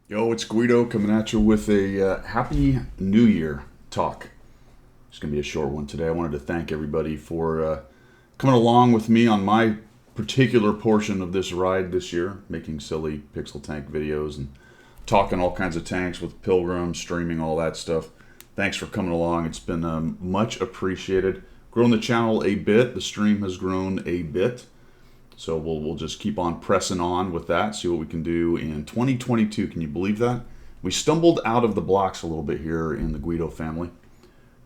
Yo, it's Guido coming at you with a Happy New Year talk. It's going to be a short one today. I wanted to thank everybody for coming along with me on my particular portion of this ride this year, making silly pixel tank videos and talking all kinds of tanks with Pilgrim, streaming all that stuff. Thanks for coming along. It's been much appreciated. Grown the channel a bit. The stream has grown a bit. So we'll just keep on pressing on with that, see what we can do in 2022. Can you believe that? We stumbled out of the blocks a little bit here in the Guido family.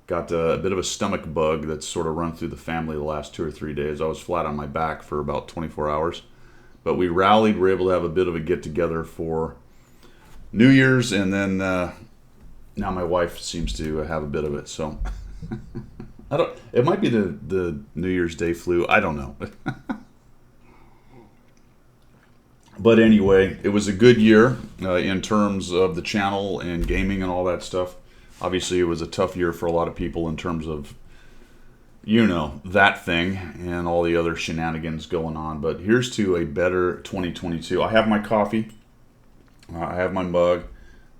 Got a bit of a stomach bug that's sort of run through the family the last 2 or 3 days. I was flat on my back for about 24 hours. But we rallied, were able to have a bit of a get together for New Year's, and then now my wife seems to have a bit of it. So I don't. It might be the New Year's Day flu. I don't know. But anyway, it was a good year in terms of the channel and gaming and all that stuff. Obviously, it was a tough year for a lot of people in terms of, that thing and all the other shenanigans going on. But here's to a better 2022. I have my coffee. I have my mug.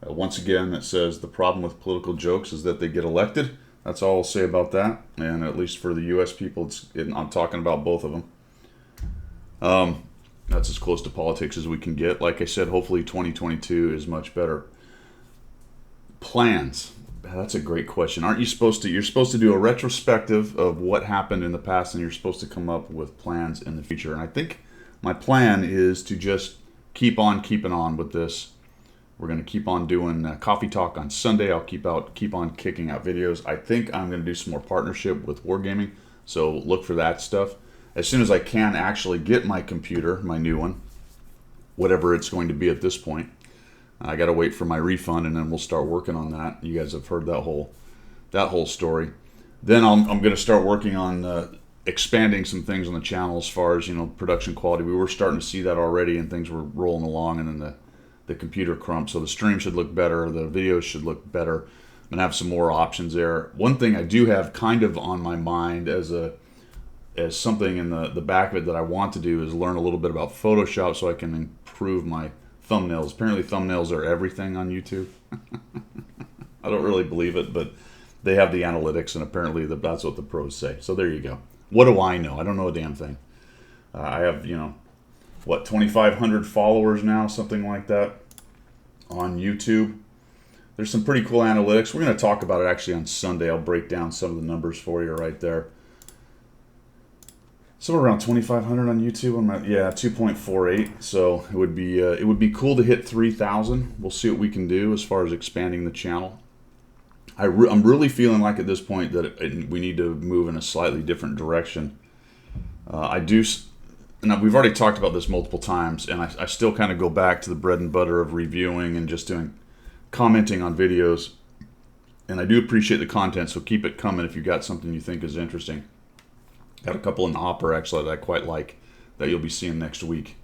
Once again, that says the problem with political jokes is that they get elected. That's all I'll say about that. And at least for the U.S. people, I'm talking about both of them. That's as close to politics as we can get. Like I said, hopefully 2022 is much better. Plans. That's a great question. Aren't you supposed to? You're supposed to do a retrospective of what happened in the past, and you're supposed to come up with plans in the future. And I think my plan is to just keep on keeping on with this. We're going to keep on doing coffee talk on Sunday. I'll keep on kicking out videos. I think I'm going to do some more partnership with Wargaming, so look for that stuff. As soon as I can actually get my computer, my new one, whatever it's going to be at this point, I got to wait for my refund, and then we'll start working on that. You guys have heard that whole story. Then I'm going to start working on expanding some things on the channel as far as production quality. We were starting to see that already, and things were rolling along, and then the computer crumped. So the stream should look better, the videos should look better, and have some more options there. One thing I do have kind of on my mind as something in the back of it that I want to do is learn a little bit about Photoshop so I can improve my thumbnails. Apparently thumbnails are everything on YouTube. I don't really believe it, but they have the analytics, and apparently that's what the pros say. So there you go. What do I know? I don't know a damn thing. I have, 2,500 followers now, something like that, on YouTube. There's some pretty cool analytics. We're going to talk about it actually on Sunday. I'll break down some of the numbers for you right there. Somewhere around 2,500 on YouTube. I'm at 2.48. So it would be cool to hit 3,000. We'll see what we can do as far as expanding the channel. I'm really feeling like at this point that we need to move in a slightly different direction. And we've already talked about this multiple times, and I still kind of go back to the bread and butter of reviewing and just commenting on videos. And I do appreciate the content, so keep it coming if you got something you think is interesting. Got a couple in the hopper actually that I quite like that you'll be seeing next week.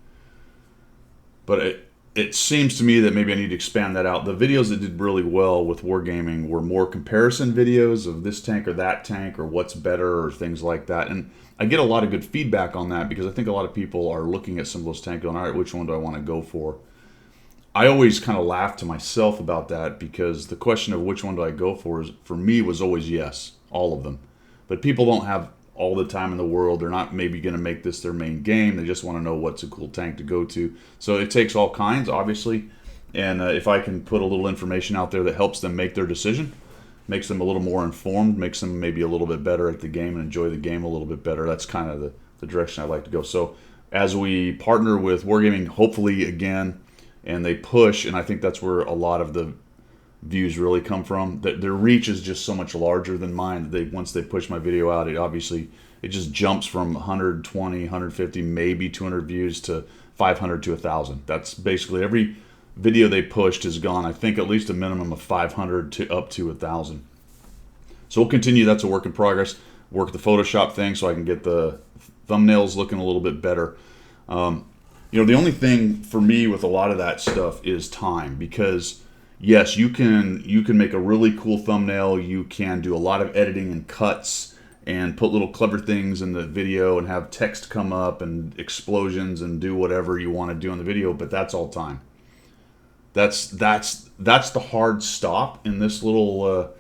But it seems to me that maybe I need to expand that out. The videos that did really well with Wargaming were more comparison videos of this tank or that tank or what's better or things like that. And I get a lot of good feedback on that because I think a lot of people are looking at some of those tanks going, all right, which one do I want to go for? I always kind of laugh to myself about that because the question of which one do I go for for me was always yes, all of them. But people don't have all the time in the world. They're not maybe going to make this their main game. They just want to know what's a cool tank to go to. So it takes all kinds, obviously. And if I can put a little information out there that helps them make their decision, makes them a little more informed, makes them maybe a little bit better at the game and enjoy the game a little bit better, that's kind of the direction I like to go. So as we partner with Wargaming, hopefully again, and they push, and I think that's where a lot of the views really come from. That their reach is just so much larger than mine. Once they push my video out, it just jumps from 120, 150, maybe 200 views to 500 to 1,000. That's basically every video they pushed has gone, I think, at least a minimum of 500 to up to 1,000. So we'll continue. That's a work in progress. Work the Photoshop thing so I can get the thumbnails looking a little bit better. The only thing for me with a lot of that stuff is time, because yes, you can make a really cool thumbnail. You can do a lot of editing and cuts and put little clever things in the video and have text come up and explosions and do whatever you want to do in the video, but that's all time. That's the hard stop in this little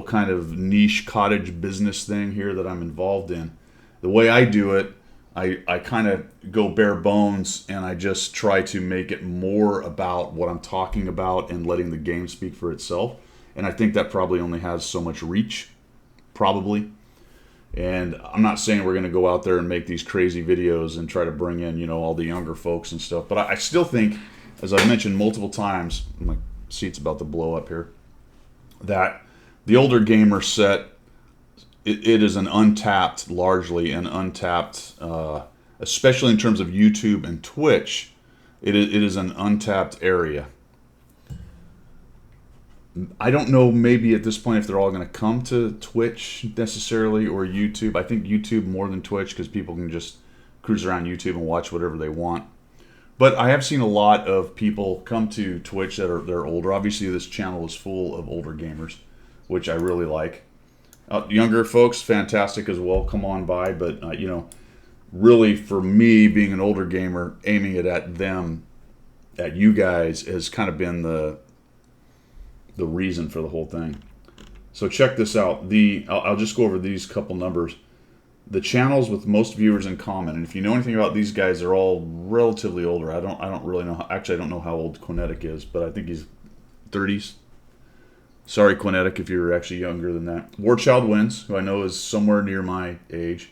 kind of niche cottage business thing here that I'm involved in. The way I do it, I kind of go bare bones, and I just try to make it more about what I'm talking about and letting the game speak for itself. And I think that probably only has so much reach, probably. And I'm not saying we're going to go out there and make these crazy videos and try to bring in, all the younger folks and stuff. But I still think, as I've mentioned multiple times, my seat's about to blow up here, that the older gamer set, it is largely an untapped, especially in terms of YouTube and Twitch, it is an untapped area. I don't know, maybe at this point, if they're all going to come to Twitch necessarily or YouTube. I think YouTube more than Twitch, because people can just cruise around YouTube and watch whatever they want. But I have seen a lot of people come to Twitch they're older. Obviously, this channel is full of older gamers, which I really like. Younger folks, fantastic as well. Come on by, but really for me, being an older gamer, aiming it at them, at you guys, has kind of been the reason for the whole thing. So check this out. I'll just go over these couple numbers. The channels with most viewers in common, and if you know anything about these guys, they're all relatively older. I don't really know. Actually, I don't know how old Quinnetic is, but I think he's 30s. Sorry, Quinnetic, if you're actually younger than that. Warchild Wins, who I know is somewhere near my age.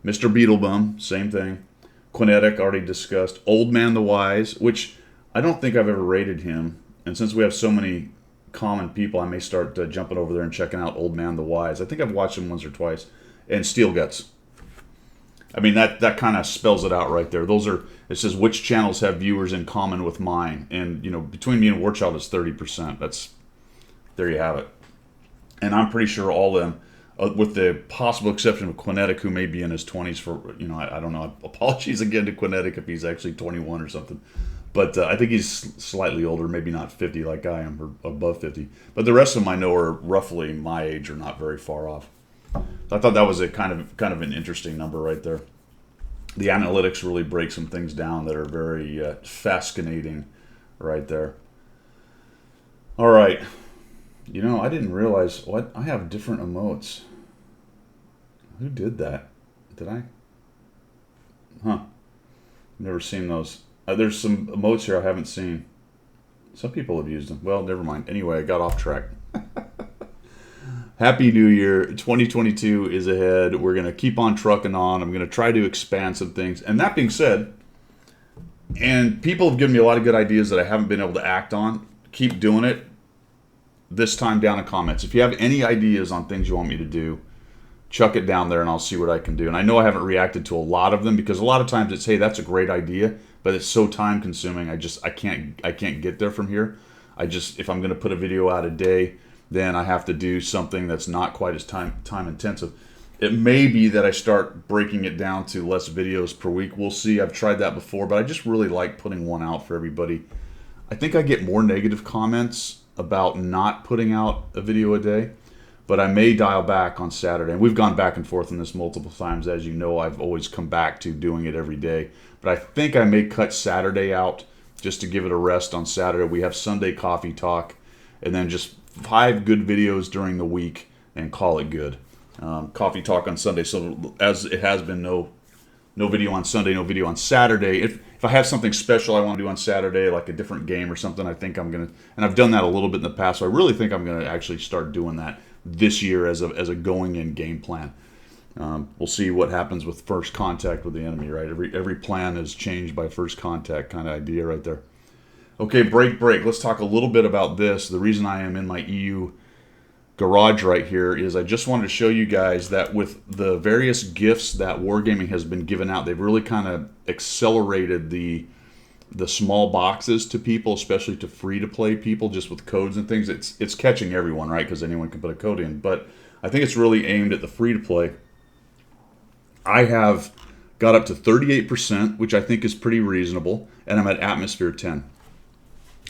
Mr. Beetlebum, same thing. Quinnetic, already discussed. Old Man the Wise, which I don't think I've ever rated him. And since we have so many common people, I may start jumping over there and checking out Old Man the Wise. I think I've watched him once or twice. And Steel Guts. I mean, that kind of spells it out right there. It says which channels have viewers in common with mine. And, between me and Warchild is 30%. There you have it. And I'm pretty sure all of them, with the possible exception of Quinnetic, who may be in his 20s for, I don't know. Apologies again to Quinnetic if he's actually 21 or something. But I think he's slightly older, maybe not 50 like I am, or above 50. But the rest of them I know are roughly my age or not very far off. I thought that was a kind of an interesting number right there. The analytics really break some things down that are very fascinating right there. All right. I didn't realize I have different emotes. Who did that? Did I? Huh. Never seen those. There's some emotes here I haven't seen. Some people have used them. Well, never mind. Anyway, I got off track. Happy New Year. 2022 is ahead. We're going to keep on trucking on. I'm going to try to expand some things. And that being said, and people have given me a lot of good ideas that I haven't been able to act on. Keep doing it. This time down in comments. If you have any ideas on things you want me to do, chuck it down there and I'll see what I can do. And I know I haven't reacted to a lot of them because a lot of times it's, hey, that's a great idea, but it's so time consuming. I can't get there from here. If I'm going to put a video out a day, then I have to do something that's not quite as time intensive. It may be that I start breaking it down to less videos per week. We'll see. I've tried that before, but I just really like putting one out for everybody. I think I get more negative comments about not putting out a video a day, but I may dial back on Saturday. And we've gone back and forth on this multiple times. As you know, I've always come back to doing it every day. But I think I may cut Saturday out just to give it a rest on Saturday. We have Sunday Coffee Talk, and then just 5 good videos during the week and call it good. Coffee Talk on Sunday. So as it has been, no video on Sunday, no video on Saturday. If I have something special I want to do on Saturday, like a different game or something, I think I'm going to, and I've done that a little bit in the past, so I really think I'm going to actually start doing that this year as a going-in game plan. We'll see what happens with first contact with the enemy, right? Every plan is changed by first contact kind of idea right there. Okay, break. Let's talk a little bit about this. The reason I am in my EU garage right here is I just wanted to show you guys that with the various gifts that Wargaming has been giving out, they've really kind of accelerated the small boxes to people, especially to free-to-play people, just with codes and things. It's catching everyone, right? Because anyone can put a code in. But I think it's really aimed at the free-to-play. I have got up to 38%, which I think is pretty reasonable, and I'm at Atmosphere 10.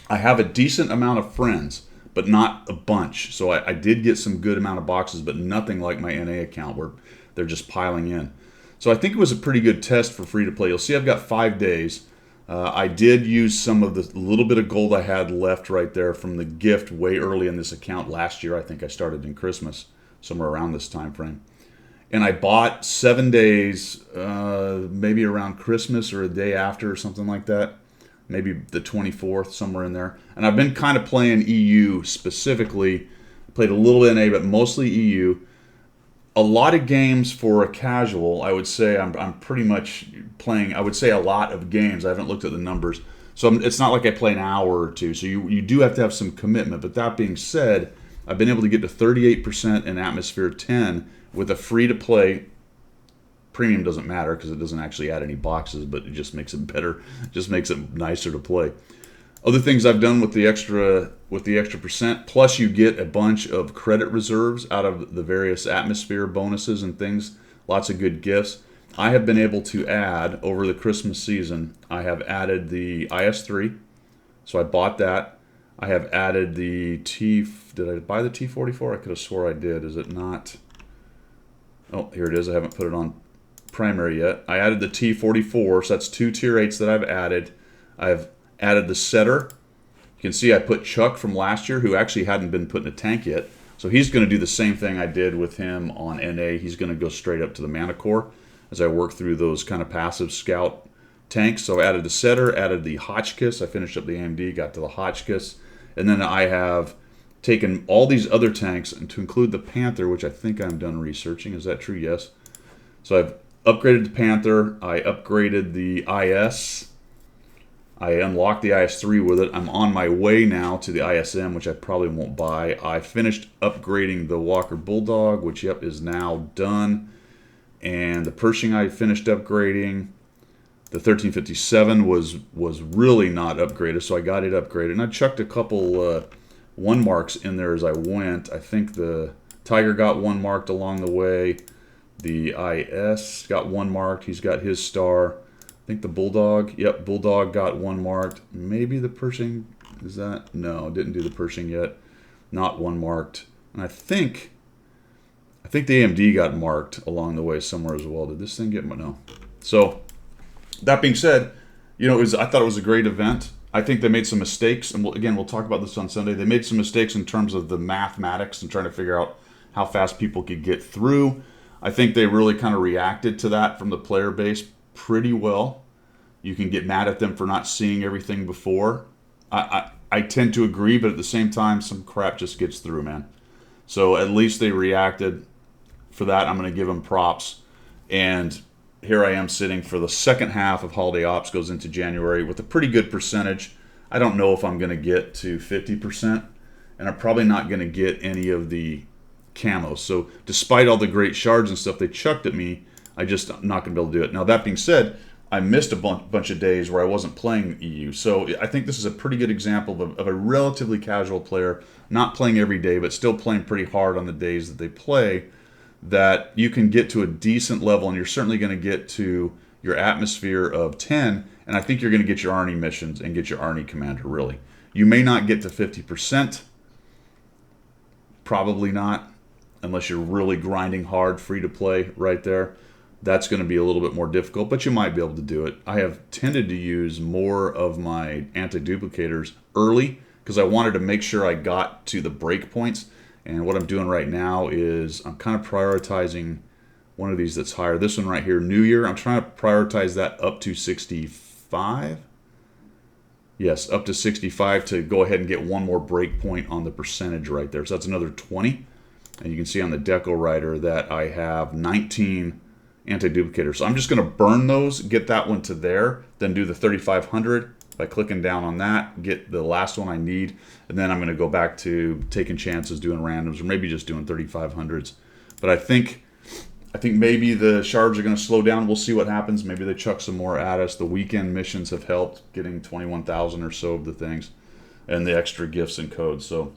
I have a decent amount of friends, but not a bunch. So I did get some good amount of boxes, but nothing like my NA account where they're just piling in. So I think it was a pretty good test for free-to-play. You'll see I've got 5 days. I did use some of the little bit of gold I had left right there from the gift way early in this account last year. I think I started in Christmas, somewhere around this time frame. And I bought 7 days, maybe around Christmas or a day after or something like that. Maybe the 24th, somewhere in there. And I've been kind of playing EU specifically. Played a little NA, but mostly EU. A lot of games for a casual. I would say I'm pretty much playing, I would say a lot of games. I haven't looked at the numbers. So it's not like I play an hour or two. So you do have to have some commitment. But that being said, I've been able to get to 38% in Atmosphere 10 with a free-to-play. Premium doesn't matter because it doesn't actually add any boxes, but it just makes it better, just makes it nicer to play. Other things I've done with the extra percent, plus you get a bunch of credit reserves out of the various Atmosphere bonuses and things, lots of good gifts. I have been able to add, over the Christmas season, I have added the IS-3, so I bought that. I have added the did I buy the T-44? I could have swore I did. Is it not? Oh, here it is. I haven't put it on primary yet. I added the T-44, so that's 2 tier 8s that I've added. I've added the setter. You can see I put Chuck from last year, who actually hadn't been put in a tank yet. So he's going to do the same thing I did with him on NA. He's going to go straight up to the Mana Core as I work through those kind of passive scout tanks. So I added the setter, added the Hotchkiss. I finished up the AMD, got to the Hotchkiss. And then I have taken all these other tanks, and to include the Panther, which I think I'm done researching. Is that true? Yes. So I've upgraded the Panther. I upgraded the IS. I unlocked the IS-3 with it. I'm on my way now to the ISM, which I probably won't buy. I finished upgrading the Walker Bulldog, which, yep, is now done. And the Pershing I finished upgrading. The 1357 was really not upgraded, so I got it upgraded. And I chucked a couple 1 marks in there as I went. I think the Tiger got 1 marked along the way. The IS got 1 marked. He's got his star. I think the Bulldog, yep, Bulldog got 1 marked. Maybe the Pershing, is that? No, didn't do the Pershing yet. Not 1 marked. And I think the AMD got marked along the way somewhere as well. Did this thing get marked? No. So, that being said, you know, I thought it was a great event. I think they made some mistakes, and we'll talk about this on Sunday. They made some mistakes in terms of the mathematics and trying to figure out how fast people could get through. I think they really kind of reacted to that from the player base pretty well. You can get mad at them for not seeing everything before. I tend to agree, but at the same time, some crap just gets through, man. So at least they reacted. For that, I'm going to give them props. And here I am sitting for the second half of Holiday Ops, goes into January, with a pretty good percentage. I don't know if I'm going to get to 50%, and I'm probably not going to get any of the camos. So despite all the great shards and stuff they chucked at me, I'm not going to be able to do it. Now, that being said, I missed a bunch of days where I wasn't playing EU. So I think this is a pretty good example of a relatively casual player, not playing every day, but still playing pretty hard on the days that they play, that you can get to a decent level, and you're certainly going to get to your atmosphere of 10, and I think you're going to get your Arnie missions and get your Arnie commander, really. You may not get to 50%, probably not, unless you're really grinding hard, free to play right there. That's going to be a little bit more difficult, but you might be able to do it. I have tended to use more of my anti-duplicators early because I wanted to make sure I got to the break points. And what I'm doing right now is I'm kind of prioritizing one of these that's higher. This one right here, New Year, I'm trying to prioritize that up to 65. Yes, up to 65 to go ahead and get one more break point on the percentage right there. So that's another 20. And you can see on the Deco Rider that I have 19 anti-duplicators. So I'm just going to burn those, get that one to there, then do the 3500 by clicking down on that, get the last one I need, and then I'm going to go back to taking chances, doing randoms, or maybe just doing 3500s. But I think maybe the shards are going to slow down. We'll see what happens. Maybe they chuck some more at us. The weekend missions have helped, getting 21,000 or so of the things, and the extra gifts and codes. So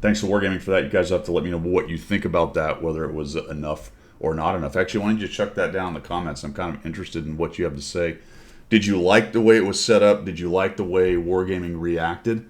thanks to Wargaming for that. You guys have to let me know what you think about that, whether it was enough or not enough. Actually, why don't you chuck that down in the comments? I'm kind of interested in what you have to say. Did you like the way it was set up? Did you like the way Wargaming reacted?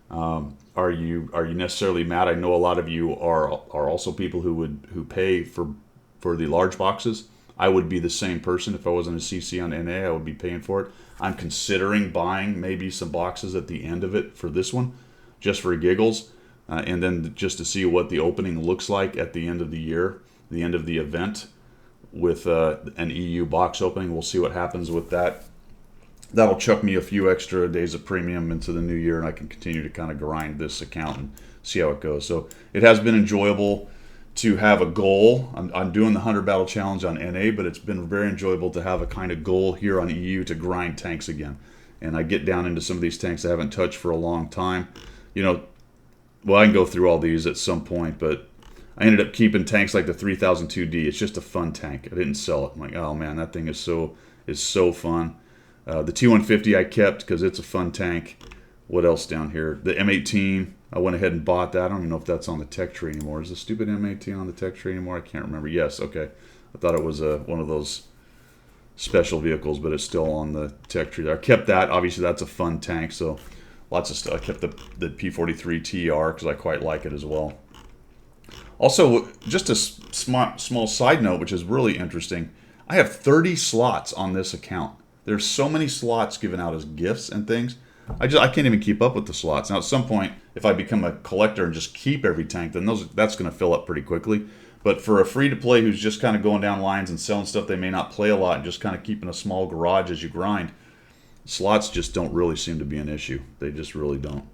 Are you necessarily mad? I know a lot of you are also people who pay for the large boxes. I would be the same person if I wasn't a CC on NA. I would be paying for it. I'm considering buying maybe some boxes at the end of it for this one, just for giggles, and then just to see what the opening looks like at the end of the year, the end of the event, with an EU box opening. We'll see what happens with that. That'll chuck me a few extra days of premium into the new year, and I can continue to kind of grind this account and see how it goes. So it has been enjoyable to have a goal. I'm doing the 100 Battle Challenge on NA, but it's been very enjoyable to have a kind of goal here on EU to grind tanks again. And I get down into some of these tanks I haven't touched for a long time. You know, well, I can go through all these at some point, but I ended up keeping tanks like the 3002D. It's just a fun tank. I didn't sell it. I'm like, oh man, that thing is so fun. The T150 I kept because it's a fun tank. What else down here? The M18, I went ahead and bought that. I don't even know if that's on the tech tree anymore. Is the stupid M18 on the tech tree anymore? I can't remember. Yes, okay. I thought it was one of those special vehicles, but it's still on the tech tree there. I kept that. Obviously, that's a fun tank, so lots of stuff. I kept the P43 TR because I quite like it as well. Also, just a small side note, which is really interesting, I have 30 slots on this account. There's so many slots given out as gifts and things. I can't even keep up with the slots. Now, at some point, if I become a collector and just keep every tank, then that's going to fill up pretty quickly. But for a free-to-play who's just kind of going down lines and selling stuff they may not play a lot and just kind of keeping a small garage as you grind, slots just don't really seem to be an issue. They just really don't.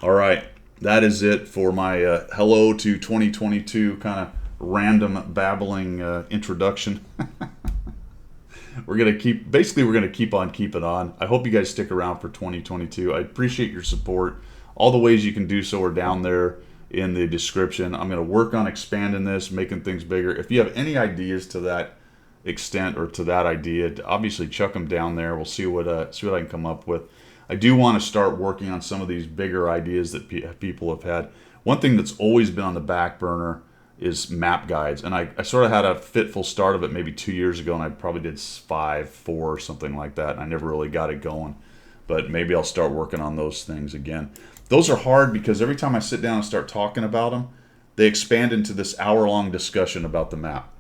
All right, that is it for my hello to 2022 kind of random babbling introduction. We're gonna keep on keeping on. I hope you guys stick around for 2022. I appreciate your support. All the ways you can do so are down there in the description. I'm gonna work on expanding this, making things bigger. If you have any ideas to that extent or to that idea, obviously chuck them down there. We'll see what I can come up with. I do want to start working on some of these bigger ideas that people have had. One thing that's always been on the back burner is map guides, and I sort of had a fitful start of it maybe 2 years ago, and I probably did 5, 4 or something like that, and I never really got it going. But maybe I'll start working on those things again. Those are hard because every time I sit down and start talking about them, they expand into this hour-long discussion about the map.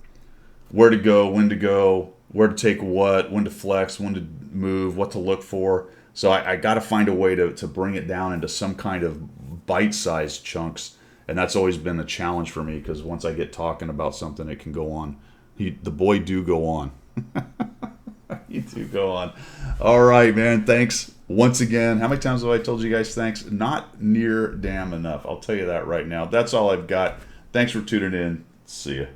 Where to go, when to go, where to take what, when to flex, when to move, what to look for. So I got to find a way to bring it down into some kind of bite-sized chunks. And that's always been a challenge for me because once I get talking about something, it can go on. The boy do go on. You do go on. All right, man. Thanks once again. How many times have I told you guys thanks? Not near damn enough. I'll tell you that right now. That's all I've got. Thanks for tuning in. See ya.